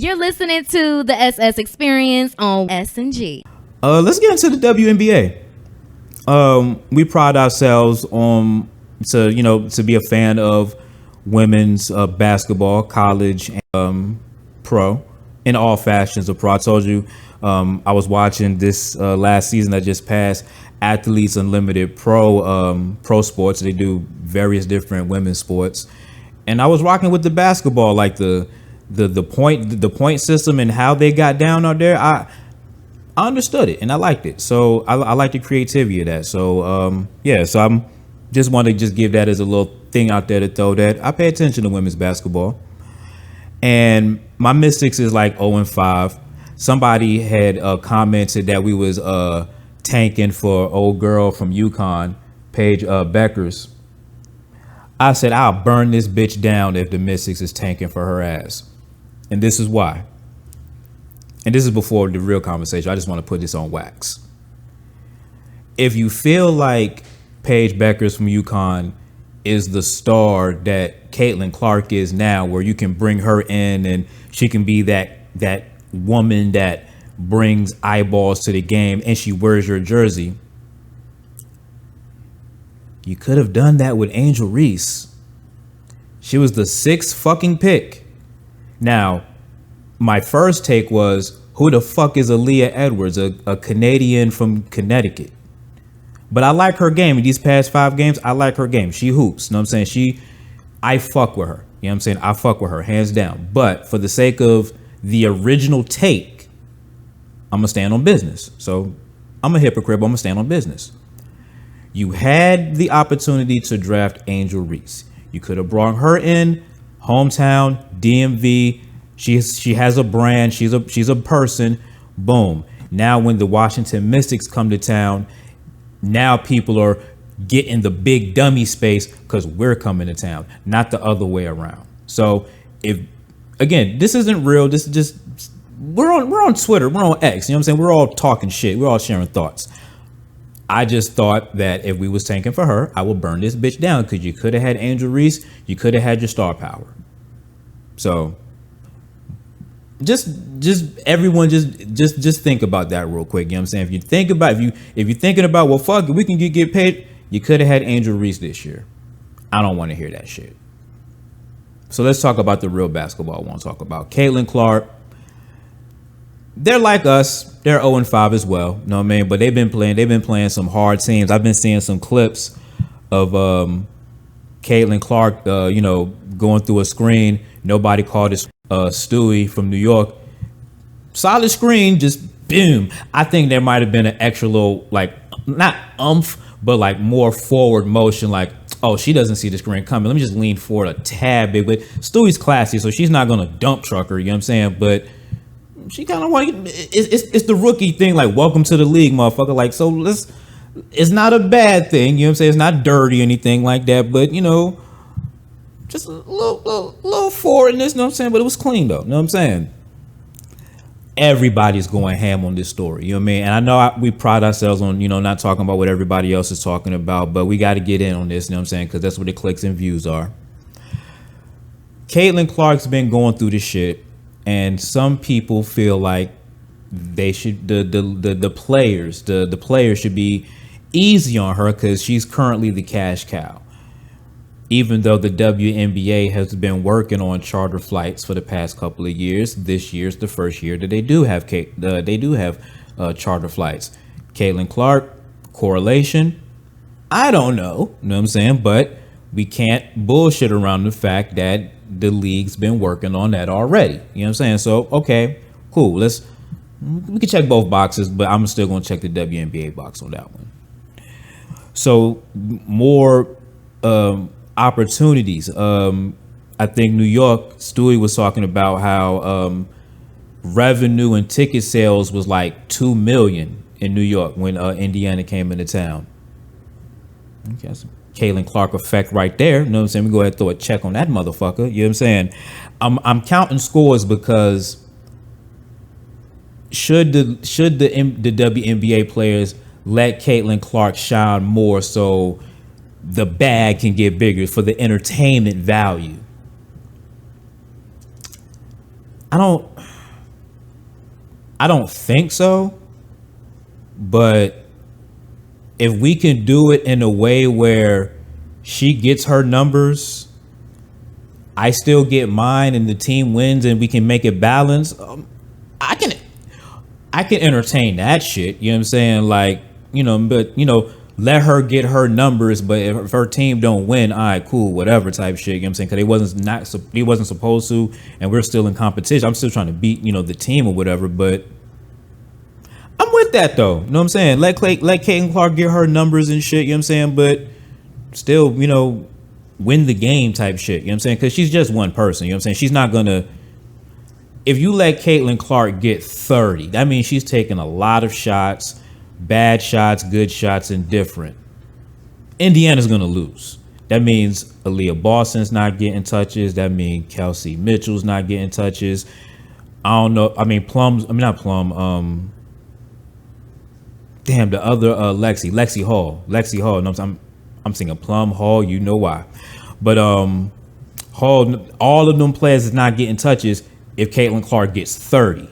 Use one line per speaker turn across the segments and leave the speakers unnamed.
You're listening to the SS Experience on S&G.
Let's get into the WNBA. We pride ourselves on to be a fan of women's basketball, college, and pro, in all fashions of pro. I told you I was watching this last season that just passed, Athletes Unlimited pro sports. They do various different women's sports, and I was rocking with the basketball, like the point system and how they got down out there. I understood it and I liked it. So I like the creativity of that. So so I'm just want to just give that as a little thing out there to throw that I pay attention to women's basketball. And my Mystics is like 0-5. Somebody had commented that we was tanking for old girl from UConn, Paige Beckers. I said I'll burn this bitch down if the Mystics is tanking for her ass. And this is why. And this is before the real conversation. I just want to put this on wax. If you feel like Paige Beckers from UConn is the star that Caitlin Clark is now, where you can bring her in and she can be that woman that brings eyeballs to the game and she wears your jersey, you could have done that with Angel Reese. She was the 6th fucking pick. Now, my first take was, who the fuck is Aaliyah Edwards, a Canadian from Connecticut? But I like her game. In these past 5 games, I like her game. She hoops. You know what I'm saying? I fuck with her. You know what I'm saying? I fuck with her, hands down. But for the sake of the original take, I'm going to stand on business. So I'm a hypocrite, but I'm going to stand on business. You had the opportunity to draft Angel Reese. You could have brought her in, hometown, DMV. She has a brand. She's a person. Boom. Now when the Washington Mystics come to town, now people are getting the big dummy space because we're coming to town, not the other way around. So if, again, this isn't real. This is just, we're on Twitter. We're on X. You know what I'm saying? We're all talking shit. We're all sharing thoughts. I just thought that if we was tanking for her, I would burn this bitch down, because you could have had Angel Reese. You could have had your star power. So just everyone just think about that real quick. You know what I'm saying? If you think about, if you're thinking about, well, fuck it, we can get paid, you could have had Angel Reese this year. I don't want to hear that shit. So let's talk about the real basketball I want to talk about. Caitlin Clark. They're like us. They're 0-5 as well. You know what I mean? But they've been playing some hard teams. I've been seeing some clips of Caitlin Clark, going through a screen. Nobody called it Stewie from New York. Solid screen, just boom. I think there might have been an extra little, like, not but like more forward motion, like, oh, she doesn't see the screen coming. Let me just lean forward a tad bit. But Stewie's classy, so she's not going to dump truck her, you know what I'm saying? But she kind of want, it's the rookie thing, like, welcome to the league, motherfucker. Like, so it's not a bad thing, you know what I'm saying? It's not dirty or anything like that, but, just a little forwardness, you know what I'm saying? But it was clean, though, you know what I'm saying? Everybody's going ham on this story, you know what I mean? And I know we pride ourselves on, not talking about what everybody else is talking about, but we got to get in on this, you know what I'm saying? Because that's where the clicks and views are. Caitlin Clark's been going through this shit, and some people feel like they should, the players should be easy on her because she's currently the cash cow. Even though the WNBA has been working on charter flights for the past couple of years, this year's the first year that they do have charter flights. Caitlin Clark, correlation, I don't know, you know what I'm saying? But we can't bullshit around the fact that the league's been working on that already. You know what I'm saying? So, okay, cool. We can check both boxes, but I'm still going to check the WNBA box on that one. So more opportunities. I think New York, Stewie was talking about how revenue and ticket sales was like 2 million in New York when Indiana came into town. Okay, that's Caitlin Clark effect right there. You know what I'm saying? We go ahead and throw a check on that motherfucker. You know what I'm saying? I'm counting scores because should the WNBA players let Caitlin Clark shine more so the bag can get bigger for the entertainment value? I don't think so, but if we can do it in a way where she gets her numbers, I still get mine, and the team wins, and we can make it balanced, I can entertain that shit. You know what I'm saying? Like, but let her get her numbers, but if her team don't win, all right, cool, whatever type shit. You know what I'm saying? Because he wasn't supposed to, and we're still in competition. I'm still trying to beat the team or whatever, but I'm with that though. You know what I'm saying? Let Caitlin Clark get her numbers and shit. You know what I'm saying? But still, win the game type shit. You know what I'm saying? Because she's just one person. You know what I'm saying? She's not gonna. If you let Caitlin Clark get 30, that means she's taking a lot of shots, bad shots, good shots, and different. Indiana's gonna lose. That means Aaliyah Boston's not getting touches. That means Kelsey Mitchell's not getting touches. I don't know. I mean, not Plum. Damn, the other Lexi Hall. No, I'm singing Plum Hall. You know why? But Hall, all of them players is not getting touches if Caitlin Clark gets 30.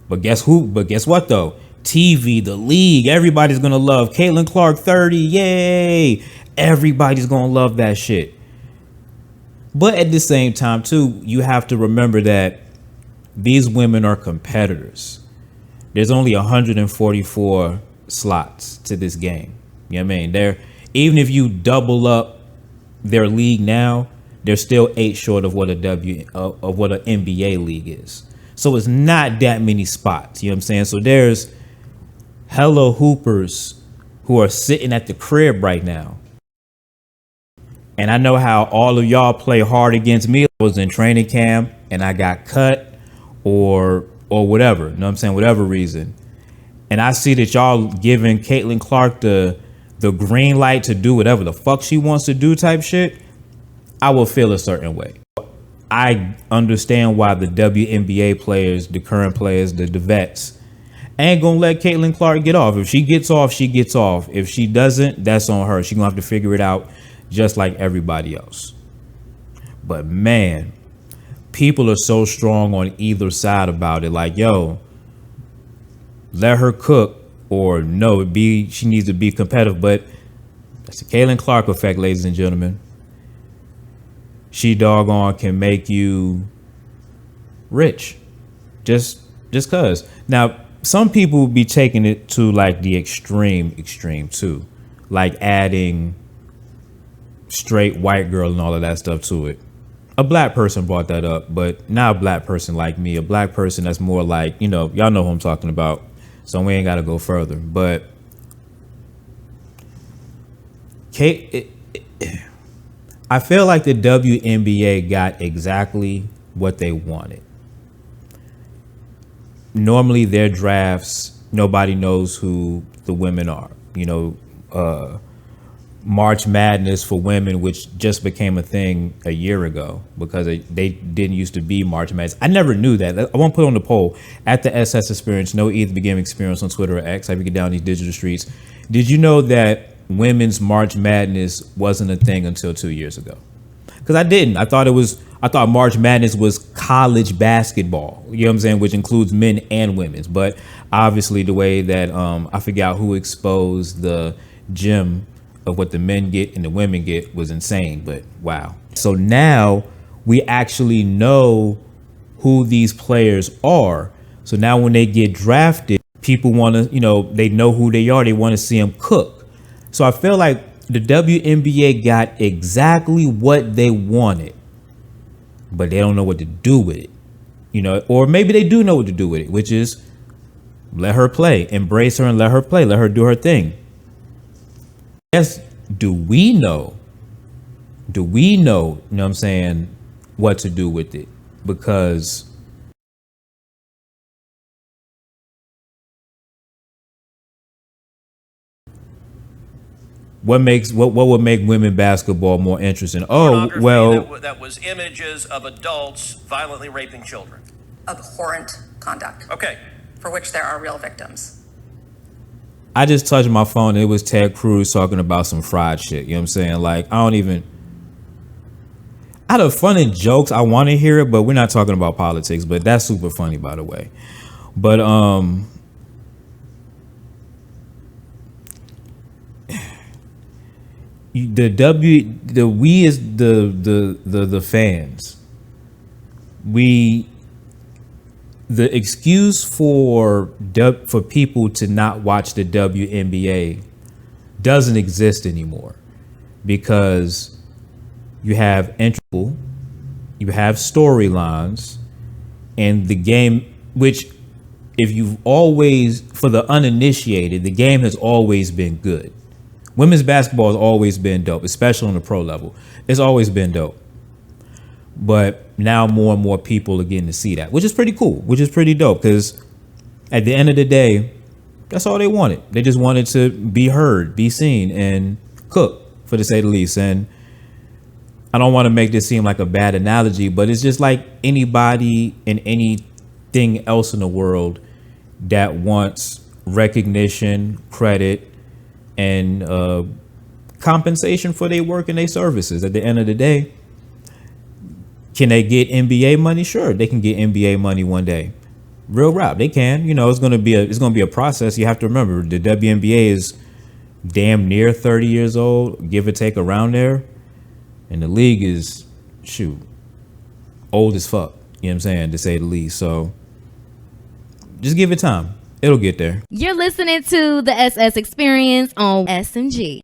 But guess what though? TV, the league, everybody's gonna love Caitlin Clark 30. Yay! Everybody's gonna love that shit. But at the same time too, you have to remember that these women are competitors. There's only 144 slots to this game. You know what I mean? Even if you double up their league now, they're still 8 short of what an NBA league is. So it's not that many spots. You know what I'm saying? So there's hella hoopers who are sitting at the crib right now. And I know how all of y'all play hard against me. I was in training camp and I got cut or whatever. You know what I'm saying? Whatever reason. And I see that y'all giving Caitlin Clark the green light to do whatever the fuck she wants to do type shit. I will feel a certain way. I understand why the WNBA players, the current players, the vets, ain't gonna let Caitlin Clark get off. If she gets off, she gets off. If she doesn't, that's on her. She's gonna have to figure it out just like everybody else. But man, people are so strong on either side about it. Like, yo, let her cook, or no, she needs to be competitive. But that's the Caitlin Clark effect, ladies and gentlemen. She doggone can make you rich just cause. Now, some people will be taking it to like the extreme too, like adding straight white girl and all of that stuff to it. A black person brought that up, but not a black person like me. A black person that's more like, y'all know who I'm talking about. So we ain't got to go further. But I feel like the WNBA got exactly what they wanted. Normally their drafts, nobody knows who the women are. March Madness for women, which just became a thing a year ago because they didn't used to be March Madness. I never knew that. I won't put on the poll at the SS Experience, no either beginning experience on Twitter or X. How you get down these digital streets. Did you know that women's March Madness wasn't a thing until 2 years ago? Because I didn't. I thought March Madness was college basketball. You know what I'm saying? Which includes men and women's. But obviously the way that I forgot who exposed the gym of what the men get and the women get was insane. But wow. So now we actually know who these players are. So now when they get drafted, people want to, they know who they are. They want to see them cook. So I feel like the WNBA got exactly what they wanted, but they don't know what to do with it, or maybe they do know what to do with it, which is let her play, embrace her and let her play, let her do her thing. Yes, do we know, you know what I'm saying, what to do with it? Because what would make women basketball more interesting? Oh, well,
that was images of adults violently raping children.
Abhorrent conduct.
Okay.
For which there are real victims.
I just touched my phone and it was Ted Cruz talking about some fried shit. You know what I'm saying? Like, out of fun and jokes, I want to hear it, but we're not talking about politics. But that's super funny, by the way. But we as the fans, the excuse for people to not watch the WNBA doesn't exist anymore, because you have entry, you have storylines, and the game, which, if you've always, for the uninitiated, the game has always been good. Women's basketball has always been dope, especially on the pro level. It's always been dope. But now more and more people are getting to see that, which is pretty cool, which is pretty dope, because at the end of the day, that's all they wanted. They just wanted to be heard, be seen, and cook, for to say the least. And I don't want to make this seem like a bad analogy, but it's just like anybody and anything else in the world that wants recognition, credit, and compensation for their work and their services. At the end of the day, can they get NBA money? Sure, they can get NBA money one day. Real rap, they can. You know, it's gonna be a process. You have to remember, the WNBA is damn near 30 years old, give or take, around there, and the league is old as fuck. You know what I'm saying, to say the least. So just give it time. It'll get there.
You're listening to the SS Experience on S&G.